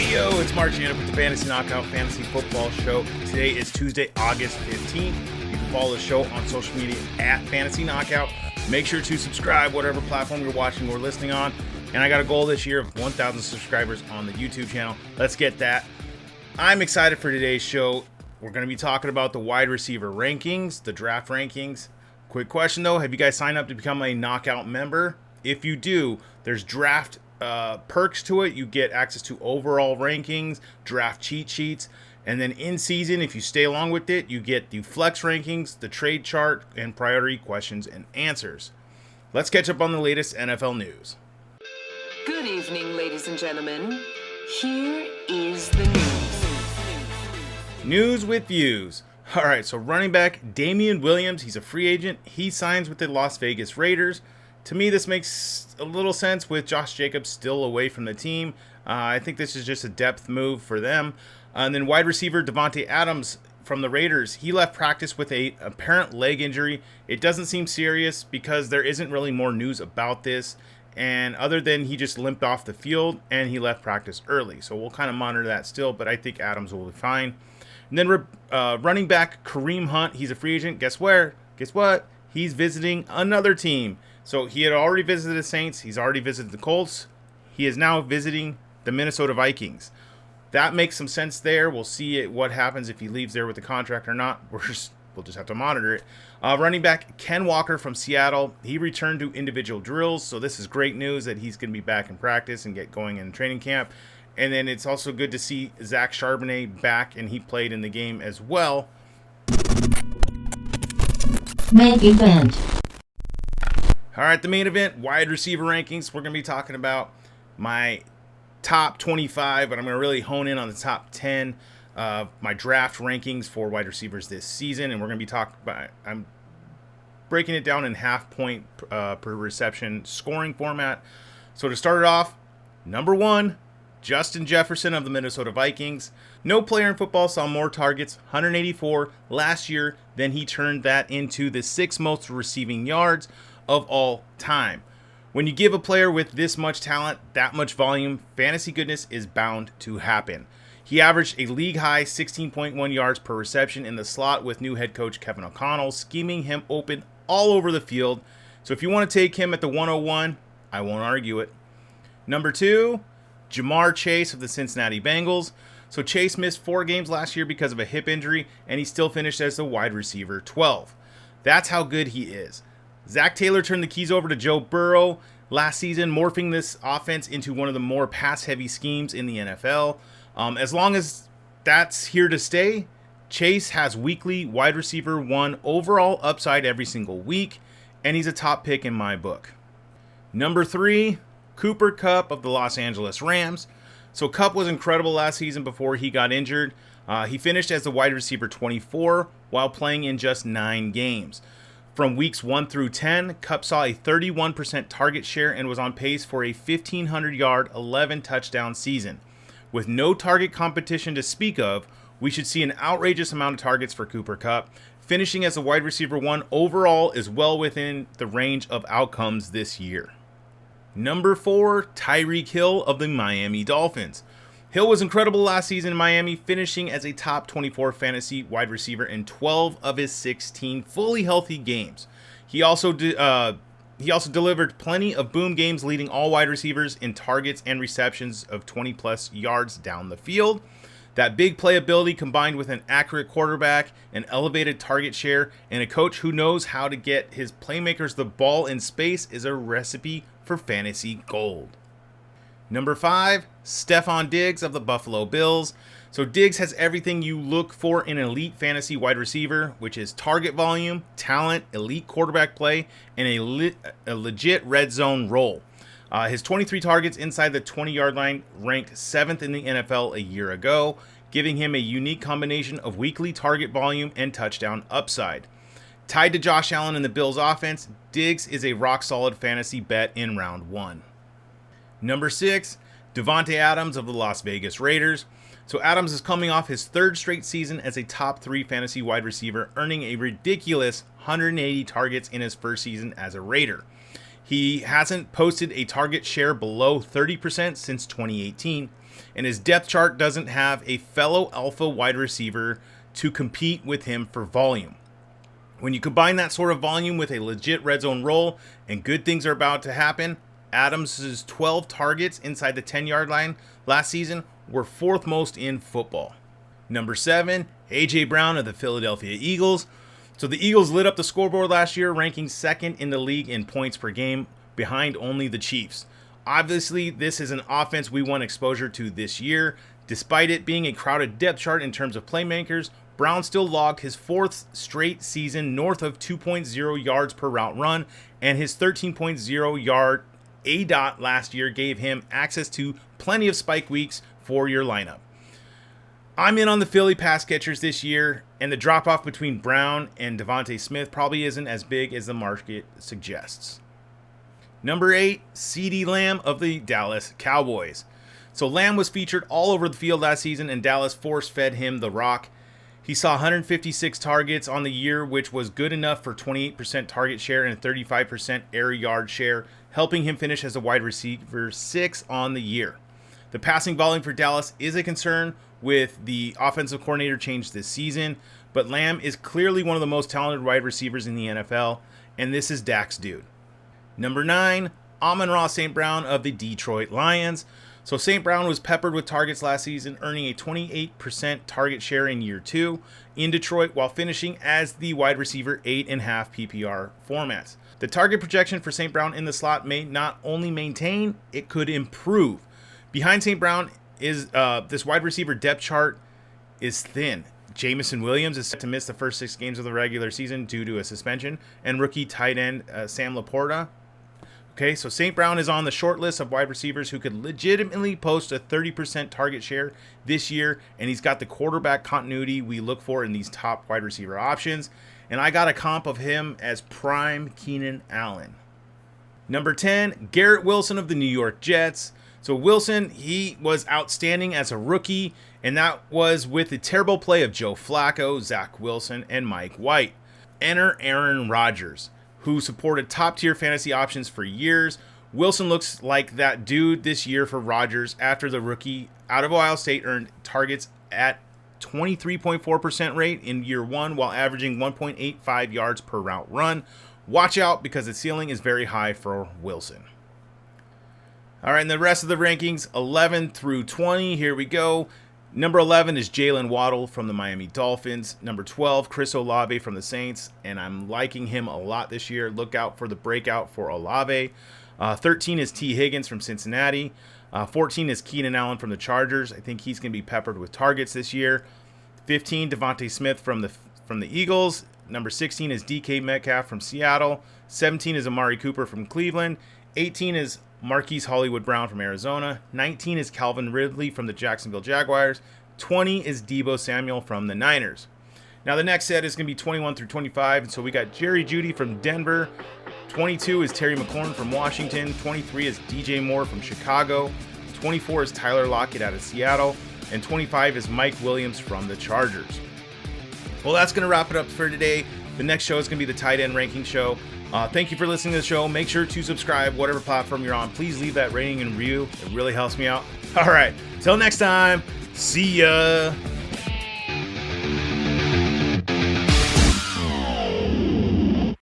Hey yo, it's Marc with the Fantasy Knockout Fantasy Football Show. Today is Tuesday, August 15th. You can follow the show on social media at Fantasy Knockout. Make sure to subscribe, whatever platform you're watching or listening on. And I got a goal this year of 1,000 subscribers on the YouTube channel. Let's get that. I'm excited for today's show. We're going to be talking about the wide receiver rankings, the draft rankings. Quick question though, have you guys signed up to become a Knockout member? If you do, there's draft perks to it. You get access to overall rankings, draft cheat sheets, and then in season, if you stay along with it, you get the flex rankings, the trade chart, and priority questions and answers. Let's catch up on the latest NFL news. Good evening, ladies and gentlemen. Here is the news. News with views. All right, so running back Damian Williams, he's a free agent. He signs with the Las Vegas Raiders. To me, this makes a little sense with Josh Jacobs still away from the team. I think this is just a depth move for them. And then wide receiver Davonte Adams from the Raiders, he left practice with a apparent leg injury. It doesn't seem serious because there isn't really more news about this. And other than he just limped off the field and he left practice early. So we'll kind of monitor that still, but I think Adams will be fine. And then running back Kareem Hunt, he's a free agent. Guess where? Guess what? He's visiting another team. So he had already visited the Saints. He's already visited the Colts. He is now visiting the Minnesota Vikings. That makes some sense there. We'll see what happens if he leaves there with the contract or not. We'll just have to monitor it. Running back Ken Walker from Seattle. He returned to individual drills. So this is great news that he's going to be back in practice and get going in training camp. And then it's also good to see Zach Charbonnet back, and he played in the game as well. Main event. All right, the main event, wide receiver rankings. We're going to be talking about my top 25, but I'm going to really hone in on the top 10 of my draft rankings for wide receivers this season. And we're going to be talking about, I'm breaking it down in half point per reception scoring format. So to start it off, number 1, Justin Jefferson of the Minnesota Vikings. No player in football saw more targets, 184 last year, than he turned that into the 6th most receiving yards of all time. When you give a player with this much talent, that much volume, fantasy goodness is bound to happen. He averaged a league high 16.1 yards per reception in the slot with new head coach Kevin O'Connell scheming him open all over the field. So if you want to take him at the 101, I won't argue it. Number 2, Jamar Chase of the Cincinnati Bengals. So Chase missed 4 games last year because of a hip injury, and he still finished as the wide receiver 12. That's how good he is. Zach Taylor turned the keys over to Joe Burrow last season, morphing this offense into one of the more pass-heavy schemes in the NFL. As long as that's here to stay, Chase has weekly wide receiver 1 overall upside every single week, and he's a top pick in my book. Number 3, Cooper Kupp of the Los Angeles Rams. So Kupp was incredible last season before he got injured. He finished as the wide receiver 24 while playing in just 9 games. From weeks 1 through 10, Kupp saw a 31% target share and was on pace for a 1,500-yard, 11-touchdown season. With no target competition to speak of, we should see an outrageous amount of targets for Cooper Kupp. Finishing as a wide receiver 1 overall is well within the range of outcomes this year. Number 4, Tyreek Hill of the Miami Dolphins. Hill was incredible last season in Miami, finishing as a top 24 fantasy wide receiver in 12 of his 16 fully healthy games. He also delivered plenty of boom games, leading all wide receivers in targets and receptions of 20-plus yards down the field. That big playability combined with an accurate quarterback, an elevated target share, and a coach who knows how to get his playmakers the ball in space is a recipe for fantasy gold. Number 5, Stefon Diggs of the Buffalo Bills. So Diggs has everything you look for in an elite fantasy wide receiver, which is target volume, talent, elite quarterback play, and a legit red zone role. His 23 targets inside the 20-yard line ranked 7th in the NFL a year ago, giving him a unique combination of weekly target volume and touchdown upside. Tied to Josh Allen in the Bills offense, Diggs is a rock-solid fantasy bet in round 1. Number 6, Davonte Adams of the Las Vegas Raiders. So Adams is coming off his 3rd straight season as a top 3 fantasy wide receiver, earning a ridiculous 180 targets in his first season as a Raider. He hasn't posted a target share below 30% since 2018. and his depth chart doesn't have a fellow alpha wide receiver to compete with him for volume. When you combine that sort of volume with a legit red zone role and good things are about to happen, Adams' 12 targets inside the 10-yard line last season were fourth most in football. Number 7, A.J. Brown of the Philadelphia Eagles. So the Eagles lit up the scoreboard last year, ranking second in the league in points per game, behind only the Chiefs. Obviously, this is an offense we want exposure to this year. Despite it being a crowded depth chart in terms of playmakers, Brown still logged his fourth straight season north of 2.0 yards per route run, and his 13.0 yard ADOT last year gave him access to plenty of spike weeks for your lineup. I'm in on the Philly pass catchers this year, and the drop-off between Brown and Devontae Smith probably isn't as big as the market suggests. Number 8, CeeDee Lamb of the Dallas Cowboys. So Lamb was featured all over the field last season, and Dallas force-fed him the rock. He saw 156 targets on the year, which was good enough for 28% target share and a 35% air yard share, helping him finish as a wide receiver 6 on the year. The passing volume for Dallas is a concern with the offensive coordinator change this season, but Lamb is clearly one of the most talented wide receivers in the NFL, and this is Dak's dude. Number 9, Amon-Ra St Brown of the Detroit Lions. So St. Brown was peppered with targets last season, earning a 28% target share in year 2 in Detroit while finishing as the wide receiver 8.5 PPR formats. The target projection for St. Brown in the slot may not only maintain, it could improve. Behind St. Brown is this wide receiver depth chart is thin. Jameson Williams is set to miss the first 6 games of the regular season due to a suspension, and rookie tight end Sam Laporta. Okay, so St. Brown is on the short list of wide receivers who could legitimately post a 30% target share this year, and he's got the quarterback continuity we look for in these top wide receiver options. And I got a comp of him as prime Keenan Allen. Number 10, Garrett Wilson of the New York Jets. So Wilson, he was outstanding as a rookie, and that was with the terrible play of Joe Flacco, Zach Wilson, and Mike White. Enter Aaron Rodgers, who supported top-tier fantasy options for years. Wilson looks like that dude this year for Rodgers after the rookie out of Ohio State earned targets at 23.4% rate in year 1 while averaging 1.85 yards per route run. Watch out because the ceiling is very high for Wilson. All right, and the rest of the rankings, 11 through 20, here we go. Number 11 is Jalen Waddle from the Miami Dolphins. Number 12, Chris Olave from the Saints, and I'm liking him a lot this year. Look out for the breakout for Olave. 13 is T. Higgins from Cincinnati. 14 is Keenan Allen from the Chargers. I think he's going to be peppered with targets this year. 15, Devontae Smith from the Eagles. Number 16 is DK Metcalf from Seattle. 17 is Amari Cooper from Cleveland. 18 is Marquise Hollywood Brown from Arizona. 19 is Calvin Ridley from the Jacksonville Jaguars. 20 is Deebo Samuel from the Niners. Now the next set is going to be 21 through 25. And so we got Jerry Jeudy from Denver. 22 is Terry McLaurin from Washington. 23 is DJ Moore from Chicago. 24 is Tyler Lockett out of Seattle. And 25 is Mike Williams from the Chargers. Well, that's going to wrap it up for today. The next show is going to be the tight end ranking show. Thank you for listening to the show. Make sure to subscribe, whatever platform you're on. Please leave that rating and review. It really helps me out. All right. Till next time. See ya.